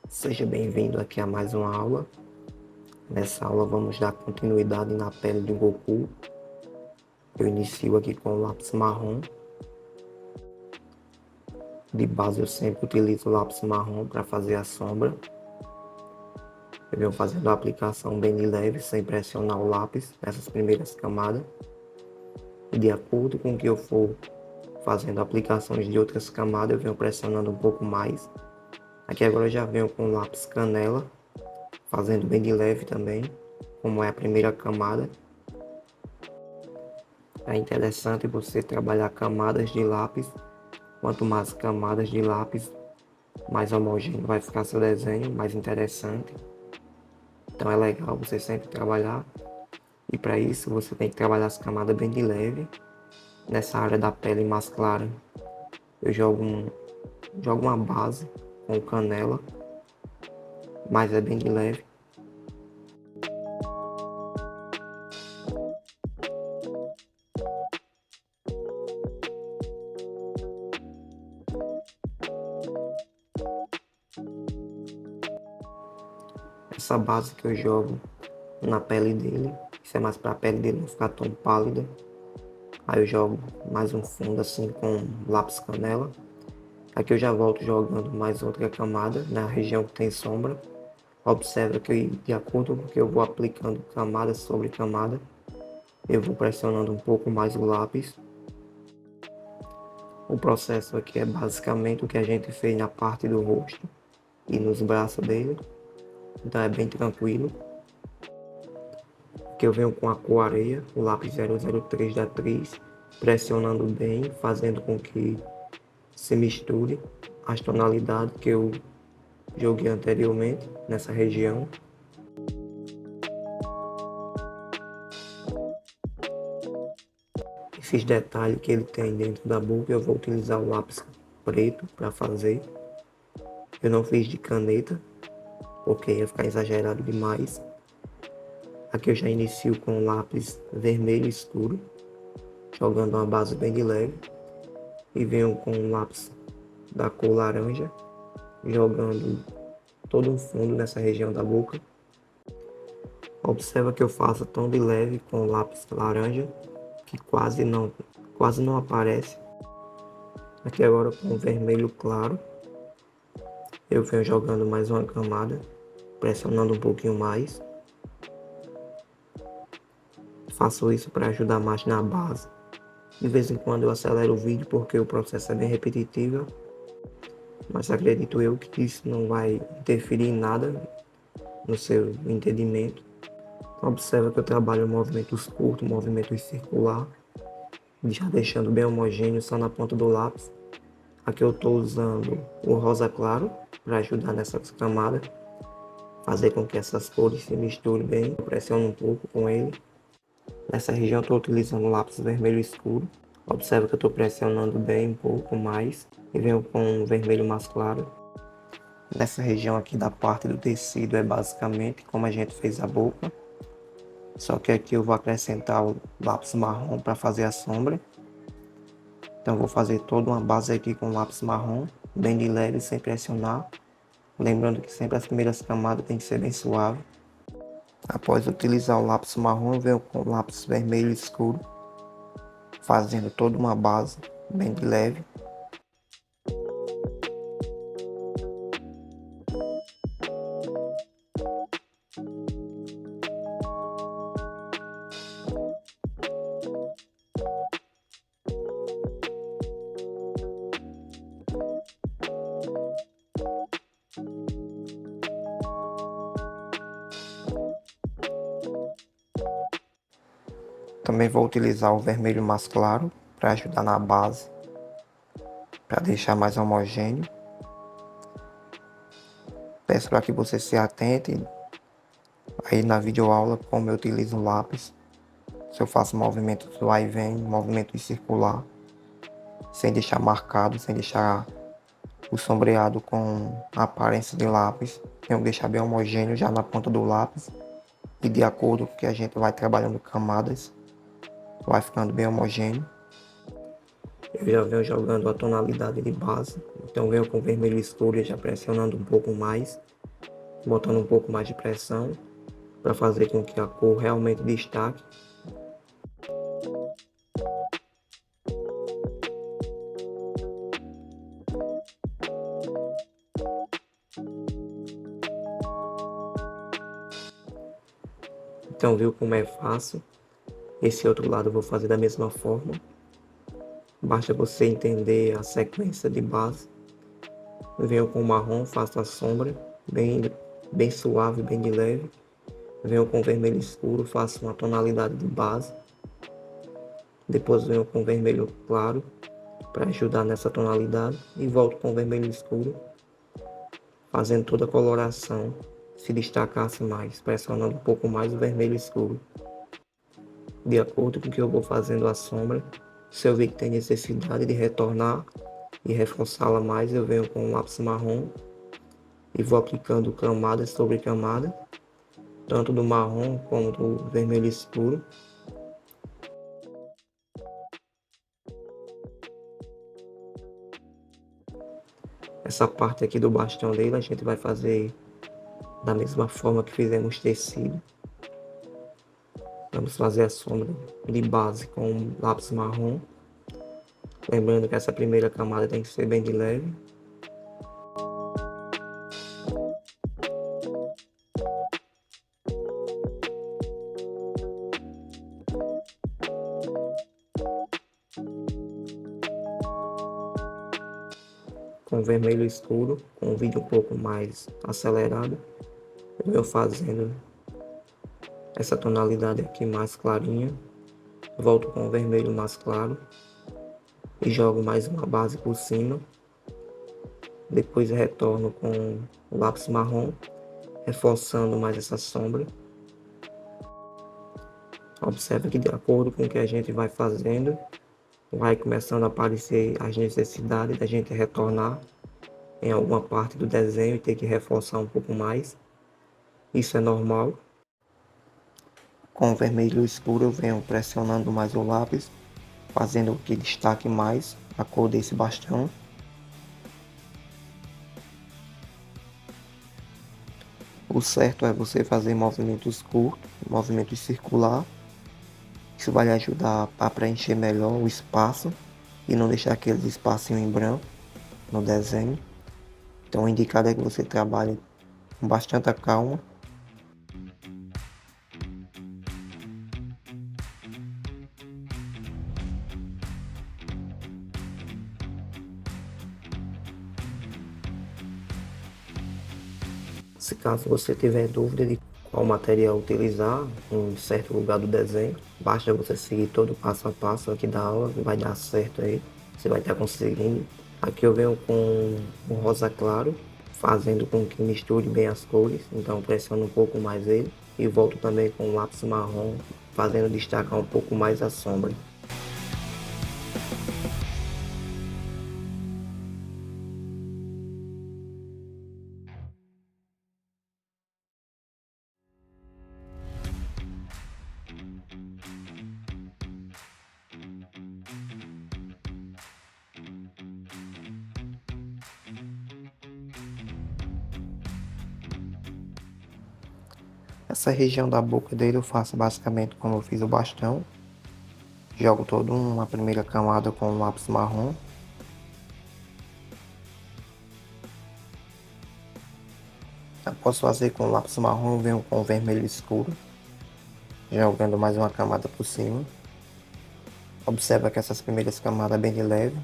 Seja bem-vindo aqui a mais uma aula. Nessa aula vamos dar continuidade na pele do Goku. Eu inicio aqui com o lápis marrom. De base eu sempre utilizo o lápis marrom para fazer a sombra. Eu venho fazendo a aplicação bem de leve, sem pressionar o lápis nessas primeiras camadas. E de acordo com que eu for fazendo aplicações de outras camadas, eu venho pressionando um pouco mais. Aqui agora eu já venho com o lápis canela, fazendo bem de leve também, como é a primeira camada. É interessante você trabalhar camadas de lápis. Quanto mais camadas de lápis, mais homogêneo vai ficar seu desenho, mais interessante. Então é legal você sempre trabalhar. E para isso você tem que trabalhar as camadas bem de leve. Nessa área da pele mais clara, eu jogo uma base com canela, mas é bem de leve. Essa base que eu jogo na pele dele, isso é mais para a pele dele não ficar tão pálida. Aí eu jogo mais um fundo assim com lápis canela. Aqui eu já volto jogando mais outra camada na região que tem sombra. Observa que de acordo com que eu vou aplicando camada sobre camada, eu vou pressionando um pouco mais o lápis. O processo aqui é basicamente o que a gente fez na parte do rosto e nos braços dele. Então é bem tranquilo. Aqui eu venho com a cor areia, o lápis 003 da atriz, pressionando bem, fazendo com que se misture as tonalidades que eu joguei anteriormente nessa região. Esses detalhes que ele tem dentro da boca, eu vou utilizar o lápis preto para fazer. Eu não fiz de caneta, porque ia ficar exagerado demais. Aqui eu já inicio com o lápis vermelho escuro, jogando uma base bem de leve. E venho com o lápis da cor laranja, jogando todo um fundo nessa região da boca. Observa que eu faço tom de leve com o lápis laranja, que quase não aparece. Aqui agora com o vermelho claro, eu venho jogando mais uma camada, pressionando um pouquinho mais. Faço isso para ajudar mais na base. De vez em quando eu acelero o vídeo porque o processo é bem repetitivo, mas acredito eu que isso não vai interferir em nada no seu entendimento. Observa que eu trabalho movimentos curtos, movimentos circular, já deixando bem homogêneo só na ponta do lápis. Aqui eu estou usando o rosa claro para ajudar nessas camadas, fazer com que essas cores se misturem bem. Eu pressiono um pouco com ele. Nessa região eu estou utilizando o lápis vermelho escuro. Observa que eu estou pressionando bem um pouco mais e venho com um vermelho mais claro. Nessa região aqui da parte do tecido é basicamente como a gente fez a boca. Só que aqui eu vou acrescentar o lápis marrom para fazer a sombra. Então vou fazer toda uma base aqui com lápis marrom, bem de leve, sem pressionar. Lembrando que sempre as primeiras camadas tem que ser bem suave. Após utilizar o lápis marrom, eu venho com o lápis vermelho escuro, fazendo toda uma base bem de leve. Também vou utilizar o vermelho mais claro para ajudar na base, para deixar mais homogêneo. Peço para que você se atente aí na videoaula como eu utilizo o lápis. Se eu faço movimentos vai e vem, movimentos circular, sem deixar marcado, sem deixar o sombreado com a aparência de lápis. Tenho que deixar bem homogêneo já na ponta do lápis. E de acordo com que a gente vai trabalhando camadas, vai ficando bem homogêneo. Eu já venho jogando a tonalidade de base, então venho com vermelho escuro já pressionando um pouco mais. botando um pouco mais de pressão para fazer com que a cor realmente destaque. Então viu como é fácil? Esse outro lado eu vou fazer da mesma forma. Basta você entender a sequência de base. Eu venho com o marrom, faço a sombra, bem suave, bem de leve. Venho com o vermelho escuro, faço uma tonalidade de base. Depois venho com o vermelho claro, para ajudar nessa tonalidade. E volto com o vermelho escuro, fazendo toda a coloração se destacasse mais, pressionando um pouco mais o vermelho escuro. De acordo com o que eu vou fazendo a sombra, se eu ver que tem necessidade de retornar e reforçá-la mais, eu venho com um lápis marrom e vou aplicando camada sobre camada, tanto do marrom como do vermelho escuro. Essa parte aqui do bastão dele a gente vai fazer da mesma forma que fizemos tecido. Vamos fazer a sombra de base com lápis marrom. Lembrando que essa primeira camada tem que ser bem de leve. Com vermelho escuro, com o vídeo um pouco mais acelerado, eu venho fazendo essa tonalidade aqui mais clarinha. Volto com o vermelho mais claro e jogo mais uma base por cima. Depois retorno com o lápis marrom, reforçando mais essa sombra. Observe que de acordo com o que a gente vai fazendo, vai começando a aparecer as necessidades da gente retornar em alguma parte do desenho e ter que reforçar um pouco mais. Isso é normal. Com o vermelho escuro eu venho pressionando mais o lápis, fazendo que destaque mais a cor desse bastão. O certo é você fazer movimentos curtos, movimentos circular. Isso vai lhe ajudar a preencher melhor o espaço e não deixar aqueles espacinhos em branco no desenho. Então o indicado é que você trabalhe com bastante calma. Se caso você tiver dúvida de qual material utilizar em certo lugar do desenho, basta você seguir todo o passo a passo aqui da aula, vai dar certo aí, você vai estar conseguindo. Aqui eu venho com o rosa claro, fazendo com que misture bem as cores, então pressiono um pouco mais ele e volto também com o lápis marrom, fazendo destacar um pouco mais a sombra. Essa região da boca dele eu faço basicamente como eu fiz o bastão. Jogo toda uma primeira camada com o lápis marrom. Após fazer com o lápis marrom, eu venho com o vermelho escuro, jogando mais uma camada por cima. Observa que essas primeiras camadas bem de leve.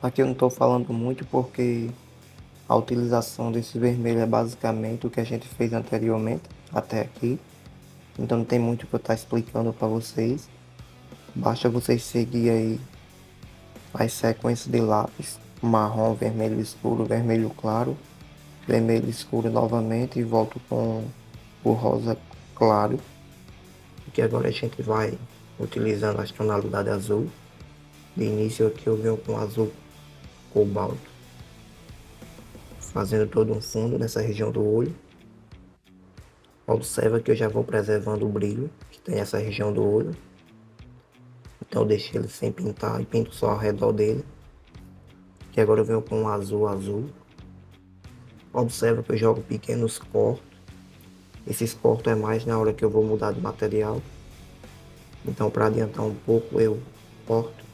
Aqui eu não estou falando muito porque a utilização desse vermelho é basicamente o que a gente fez anteriormente, até aqui. Então não tem muito o que eu estar explicando para vocês. Basta vocês seguir aí Faz sequência de lápis marrom, vermelho escuro, vermelho claro, vermelho escuro novamente e volto com o rosa claro. Aqui agora a gente vai utilizando as tonalidades azul. De início aqui eu venho com azul cobalto, fazendo todo um fundo nessa região do olho. Observa que eu já vou preservando o brilho que tem nessa região do olho. Então eu deixo ele sem pintar e pinto só ao redor dele. E agora eu venho com um azul. Observa que eu jogo pequenos cortes. Esses cortes é mais na hora que eu vou mudar de material. Então para adiantar um pouco eu corto.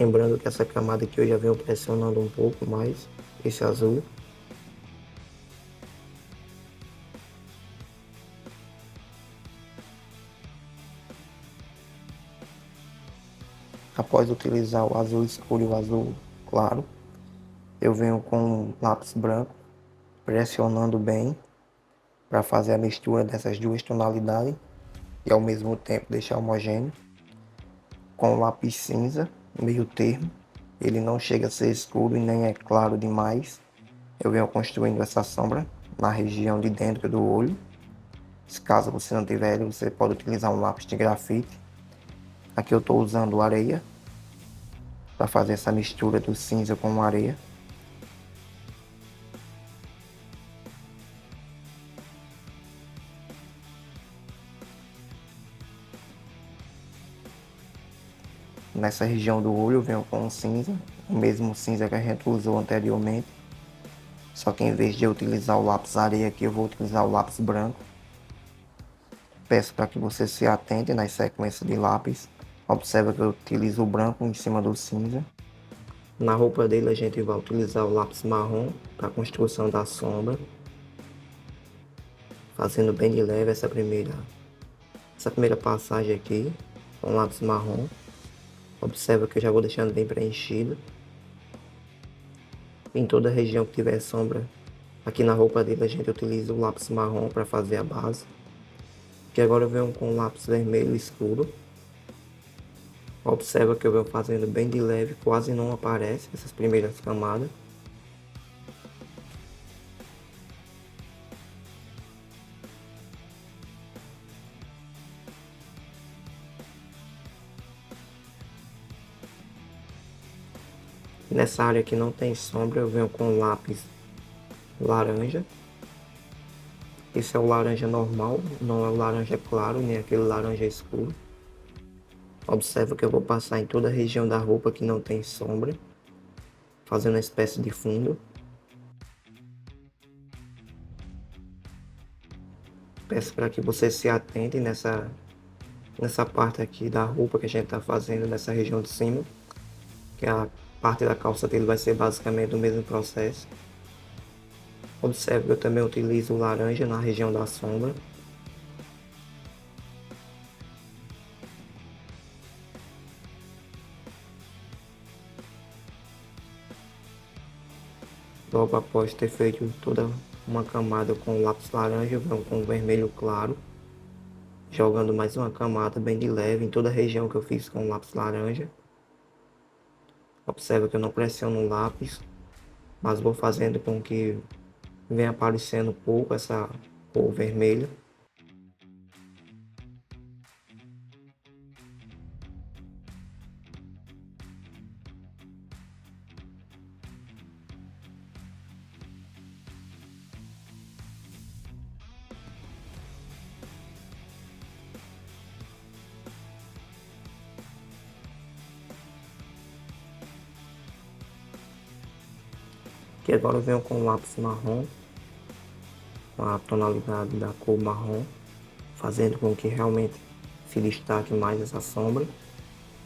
Lembrando que essa camada aqui eu já venho pressionando um pouco mais esse azul. Após utilizar o azul escuro e o azul claro, eu venho com lápis branco, pressionando bem para fazer a mistura dessas duas tonalidades e ao mesmo tempo deixar homogêneo. Com o lápis cinza, meio termo, ele não chega a ser escuro e nem é claro demais. Eu venho construindo essa sombra na região de dentro do olho. Se caso você não tiver, você pode utilizar um lápis de grafite. Aqui eu estou usando areia para fazer essa mistura do cinza com areia. Nessa região do olho eu venho com um cinza, o mesmo cinza que a gente usou anteriormente. Só que em vez de eu utilizar o lápis areia aqui, eu vou utilizar o lápis branco. Peço para que você se atente nas sequências de lápis. Observa que eu utilizo o branco em cima do cinza. Na roupa dele a gente vai utilizar o lápis marrom para a construção da sombra. Fazendo bem de leve essa primeira passagem aqui com o lápis marrom. Observa que eu já vou deixando bem preenchido. Em toda a região que tiver sombra, aqui na roupa dele a gente utiliza o lápis marrom para fazer a base. Que agora eu venho com o lápis vermelho escuro. Observa que eu venho fazendo bem de leve, quase não aparece essas primeiras camadas. Nessa área que não tem sombra, eu venho com lápis laranja. Esse é o laranja normal, não é o laranja claro, nem aquele laranja escuro. Observa que eu vou passar em toda a região da roupa que não tem sombra, fazendo uma espécie de fundo. Peço para que você se atente nessa parte aqui da roupa que a gente está fazendo, nessa região de cima, que a parte da calça dele vai ser basicamente o mesmo processo. Observe que eu também utilizo o laranja na região da sombra. Logo após ter feito toda uma camada com o lápis laranja, eu venho com o vermelho claro, jogando mais uma camada bem de leve em toda a região que eu fiz com o lápis laranja. Observe que eu não pressiono o lápis, mas vou fazendo com que venha aparecendo um pouco essa cor vermelha. Que agora eu venho com o lápis marrom, com a tonalidade da cor marrom, fazendo com que realmente se destaque mais essa sombra.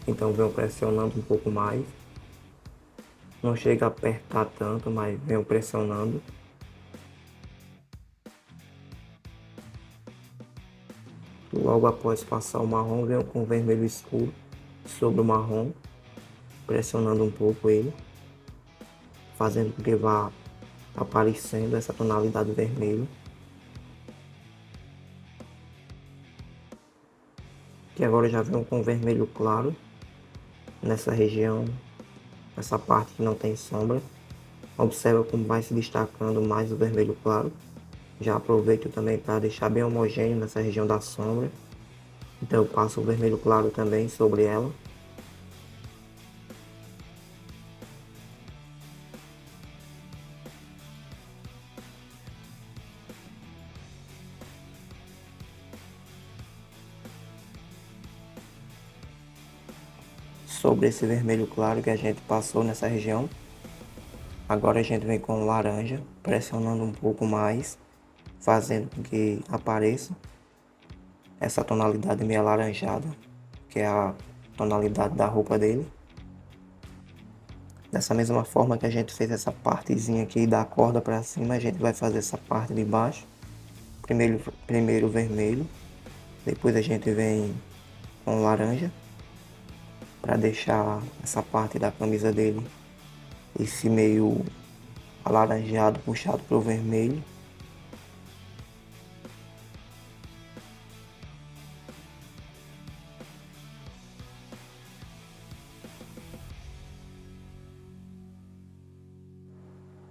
Então venho pressionando um pouco mais. Não chega a apertar tanto, mas venho pressionando. Logo após passar o marrom, venho com o vermelho escuro sobre o marrom, pressionando um pouco ele, fazendo com que vá aparecendo essa tonalidade vermelha. Que agora já venho com o vermelho claro, nessa região, essa parte que não tem sombra. Observa como vai se destacando mais o vermelho claro. Já aproveito também para deixar bem homogêneo nessa região da sombra. Então eu passo o vermelho claro também sobre ela. Sobre esse vermelho claro que a gente passou nessa região, agora a gente vem com o laranja, pressionando um pouco mais, fazendo com que apareça essa tonalidade meio alaranjada, que é a tonalidade da roupa dele. Dessa mesma forma que a gente fez essa partezinha aqui da corda para cima, a gente vai fazer essa parte de baixo. Primeiro vermelho, depois a gente vem com laranja, para deixar essa parte da camisa dele esse meio alaranjado puxado para o vermelho.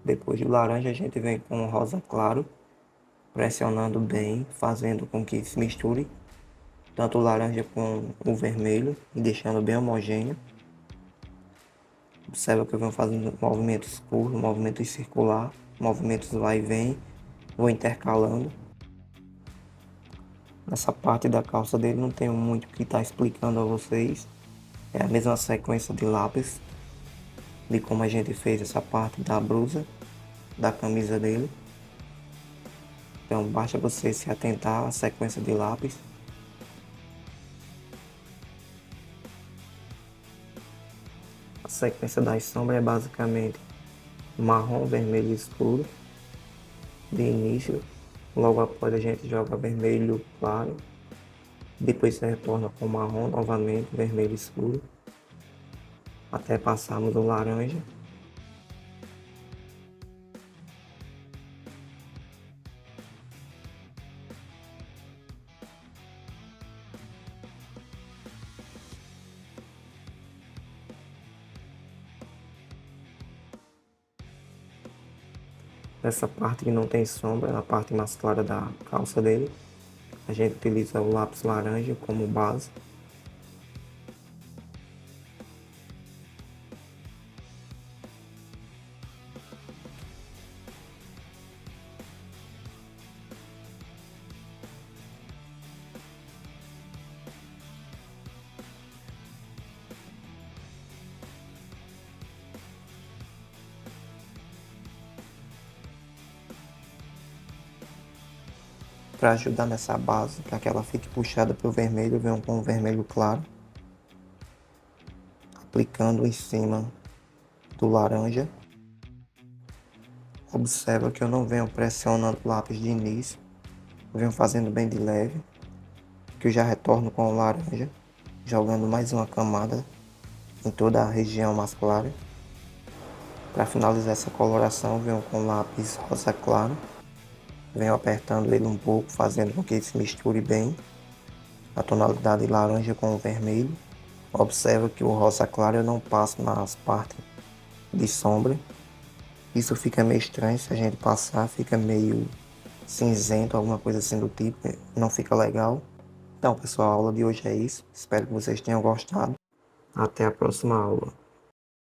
Depois do laranja a gente vem com o rosa claro, pressionando bem, fazendo com que se misture tanto o laranja com o vermelho e deixando bem homogêneo. Observa que eu venho fazendo movimentos curtos, movimentos circular, movimentos vai e vem, vou intercalando. Nessa parte da calça dele não tenho muito o que estar explicando a vocês. É a mesma sequência de lápis de como a gente fez essa parte da blusa, da camisa dele. Então basta você se atentar à sequência de lápis. A sequência das sombras é basicamente marrom, vermelho escuro de início. Logo após a gente joga vermelho claro. Depois se retorna com marrom novamente, vermelho escuro. Até passarmos o laranja. Essa parte que não tem sombra, a parte mais clara da calça dele, a gente utiliza o lápis laranja como base. Para ajudar nessa base, para que ela fique puxada para o vermelho, eu venho com o vermelho claro, aplicando em cima do laranja. Observa que eu não venho pressionando o lápis de início, eu venho fazendo bem de leve, que eu já retorno com o laranja, jogando mais uma camada em toda a região mais clara. Para finalizar essa coloração, eu venho com o lápis rosa claro, venho apertando ele um pouco, fazendo com que ele se misture bem a tonalidade laranja com o vermelho. Observa que o rosa claro eu não passo nas partes de sombra. Isso fica meio estranho, se a gente passar fica meio cinzento, alguma coisa assim do tipo, não fica legal. Então pessoal, a aula de hoje é isso, espero que vocês tenham gostado. Até a próxima aula.